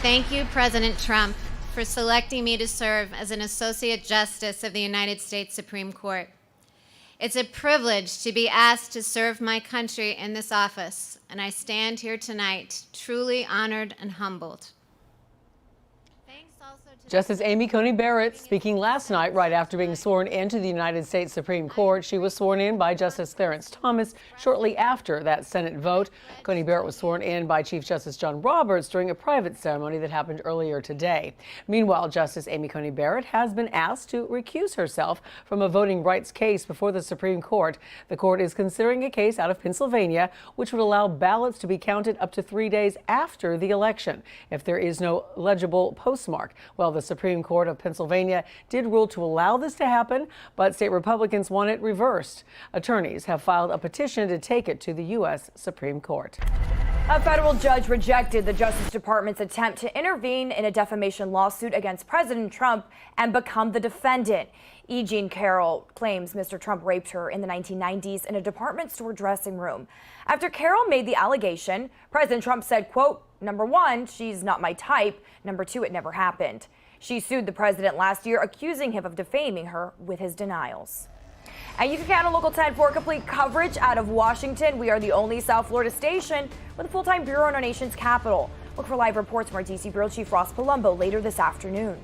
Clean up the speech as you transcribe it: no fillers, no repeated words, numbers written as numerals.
Thank you, President Trump, for selecting me to serve as an Associate Justice of the United States Supreme Court. It's a privilege to be asked to serve my country in this office, and I stand here tonight truly honored and humbled. Justice Amy Coney Barrett speaking last night right after being sworn into the United States Supreme Court. She was sworn in by Justice Clarence Thomas shortly after that Senate vote. Coney Barrett was sworn in by Chief Justice John Roberts during a private ceremony that happened earlier today. Meanwhile, Justice Amy Coney Barrett has been asked to recuse herself from a voting rights case before the Supreme Court. The court is considering a case out of Pennsylvania which would allow ballots to be counted up to 3 days after the election if there is no legible postmark. Well, the Supreme Court of Pennsylvania did rule to allow this to happen, but state Republicans want it reversed. Attorneys have filed a petition to take it to the U.S. Supreme Court. A federal judge rejected the Justice Department's attempt to intervene in a defamation lawsuit against President Trump and become the defendant. E. Jean Carroll claims Mr. Trump raped her in the 1990s in a department store dressing room. After Carroll made the allegation, President Trump said, quote, "Number one, she's not my type. Number two, it never happened." She sued the president last year, accusing him of defaming her with his denials. And you can count on Local 10 for complete coverage out of Washington. We are the only South Florida station with a full-time bureau in our nation's capital. Look for live reports from our D.C. Bureau Chief Ross Palumbo later this afternoon.